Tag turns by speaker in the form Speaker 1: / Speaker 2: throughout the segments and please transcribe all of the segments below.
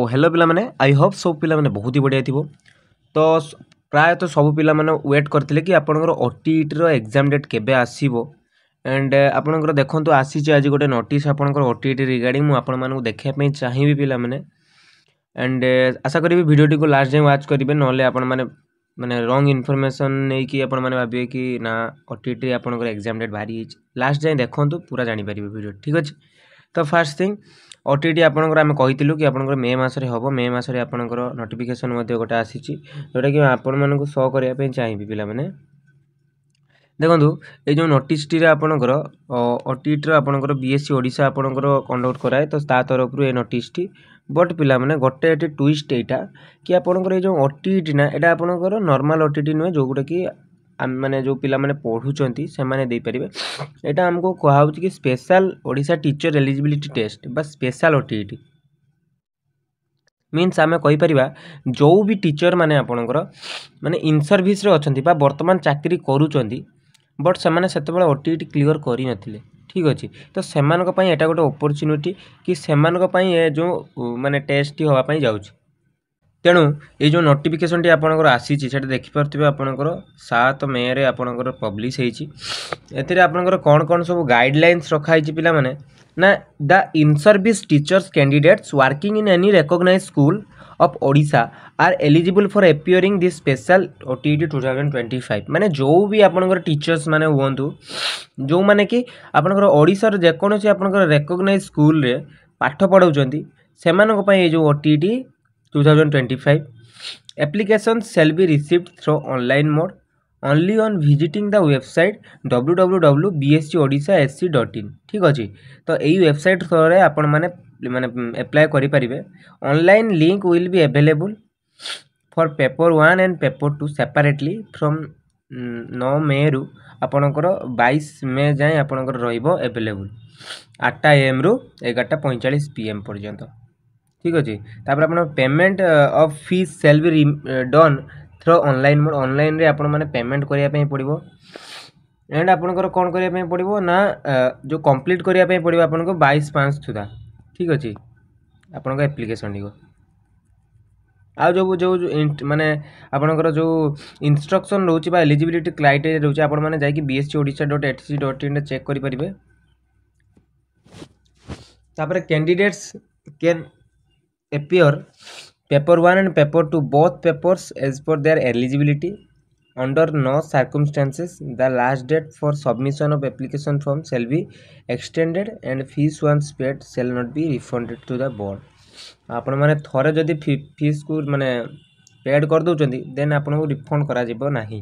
Speaker 1: Hello पिला माने I hope सब पिला माने बहुत ही बढ़िया थी तो प्रायतः सब पिला माने वेट करथिले कि आपनकर ओटीईटी रो एग्जाम डेट केबे आसीबो एंड आपनकर देखंतु आसी आज गोटे नोटिस आपनकर ओटीईटी रिगार्डिंग मु आपन मानकु देखिया पई चाहिबी पिला माने एंड आशा करी वीडियो को लास्ट जाए वाच करेंगे ना आपण माने माने रॉन्ग इनफॉरमेशन नहीं कि आपण माने भाबिए कि ना ओटीईटी आपनकर एग्जाम डेट बाहरी लास्ट जाए देखंतु पूरा जानि परिबे वीडियो ठीक अछि। तो फर्स्ट थिंग ओटीईटी आपनकर आमे कहितिलु कि आपनकर मे मासरे हबो मे मासरे आपनकर नोटिफिकेशन मध्ये गोटे आसीची जोटा कि आपण मानकु शो करिया पे चाहिबी पिला माने देखंतु ए जो नोटिस टी रे आपनकर ओटीईटी रो आपनकर बीएससी ओडिसा आपनकर कंडक्ट कराए तो ता तरफ रु ए नोटिस टी बट पिला माने गोटे एटी ट्विस्ट एटा कि आपनकर ए जो ओटीईटी ना एटा आपनकर नॉर्मल ओटीईटी नुहे जो गुटा कि माने जो पिला माने पढुचंती से माने दे परिबे एटा हमको कहाउ कि special Odisha teacher eligibility test बा स्पेशल ओटीईटी मीन्स आमे कहि परिबा जो भी टीचर माने आपनकर माने इन सर्विस रे अछंती बा वर्तमान चाकरी करूचंती बट से माने सेते बेला ओटीईटी क्लियर करि नथिले ठीक अछि। तो सेमानक पई एटा गोटे अपॉर्चुनिटी कि सेमानक पई ए जो माने टेस्ट होवा पई जाउछ तेणु ये जो नोटिफिकेशन टी आपनकर आसीची सेटा देखि परथिबे आपनकर 7 मे रे आपनकर पब्लिश हेची एथिरे आपनकर कोन सब गाइडलाइंस रखा हेची पिला माने ना the in service teachers candidates working in any recognised school of Odisha are eligible for appearing this special OTET 2025 माने जो भी आपनकर टीचर्स माने हुवंतु जो माने कि आपनकर ओडिसा रे जे कोनोसी आपनकर रिकॉग्नाइज्ड स्कूल रे पाठ पढौचंती सेमानक पई ए जो OTET 2025 applications shall be received through online mode only on visiting the website www.bscodisasc.in ठीक अछि। तो एई वेबसाइट थ्रू आपण माने अप्लाई करि परिबे online link will be available for paper 1 and paper 2 separately from 9 May रु आपणकर 22 मे जाए आपणकर रहिबो अवेलेबल 8 AM रु 11:45 PM पर्यंत ठीक अच्छे। तापर आप payment of fees shall be done through online mode online रे आपण माने पेमेंट करिया पे पड़िबो एंड आपनकर कोन करिया पे पड़िबो ना जो कंप्लीट करिया पे पड़िबो आपनको 22/5 सुधा ठीक अच्छे आपनका एप्लीकेशन दिगो आ जो जो माने आपनकर जो इंस्ट्रक्शन रहउची बा एलिजिबिलिटी क्राइटेरिया रहउची आपण माने जाय कि bscodisha.etc.in रे चेक करि परिबे। तापर candidates can appear paper 1 and paper 2 both papers as per their eligibility under no circumstances the last date for submission of application form shall be extended and fees once paid shall not be refunded to the board आपण माने थरे जदी fees को माने paid कर दोचंती then आपण को refund करा जिवो नाही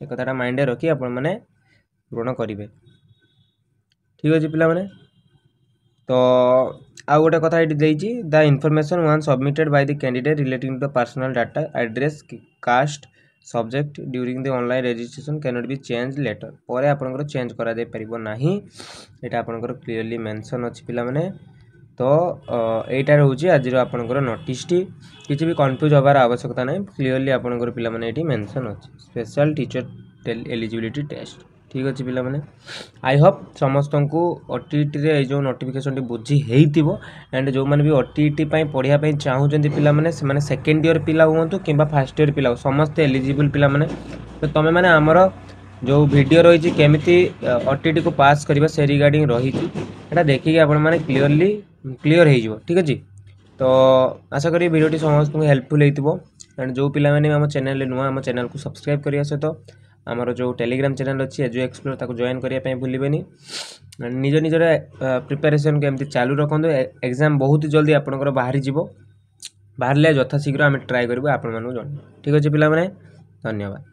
Speaker 1: ए कथाटा माइंड रे रखी आपण माने पूर्ण करिवे ठीक अछि पिला माने। तो आ गोटे कथा ये देइछि the information once submitted by the candidate relating to personal data address caste subject during the online registration can not be change later पर आपनकर चेंज करा दे परिबो नाही एटा आपनकर क्लियरली मेंशन अछि पिला माने। तो एटा रहउछि आज रो आपनकर नोटिस टी किछि भी कंफ्यूज होबार आवश्यकता नै क्लियरली आपनकर पिला माने एटी मेंशन अछि स्पेशल टीचर एलिजिबिलिटी टेस्ट ठीक अच्छे पिला माने। आई होप समस्त को ओटीईटी रे जो नोटिफिकेशन टी बुझी हेइतिबो एंड जो माने भी ओटीईटी पई पढिया पई चाहूचंती पिला माने से माने सेकंड ईयर पिला हुंतु किबा फर्स्ट ईयर पिला समस्त एलिजिबल पिला माने। तो तमे माने हमर जो वीडियो रही छि केमिति ओटीईटी को पास करबा से रिगार्डिंग रही छि एटा देखि आपण माने क्लियरली क्लियर हे जिवो ठीक अछि। तो आशा करी वीडियो टी समस्त को हेल्पफुल हेइतिबो एंड जो पिला माने हम चैनल ले नुवा हम चैनल को सब्सक्राइब करिया से तो आमर जो टेलीग्राम चैनल अच्छी एजु एक्सप्लोर ताको जॉइन करने भूलें निज निजर प्रिपरेशन के एमती चालू रखु एग्जाम बहुत जल्दी आपंकर बाहरी बाहर यथाशीघ्र आम ट्राए करूँ आपण मानक जन ठीक अच्छे पिला धन्यवाद।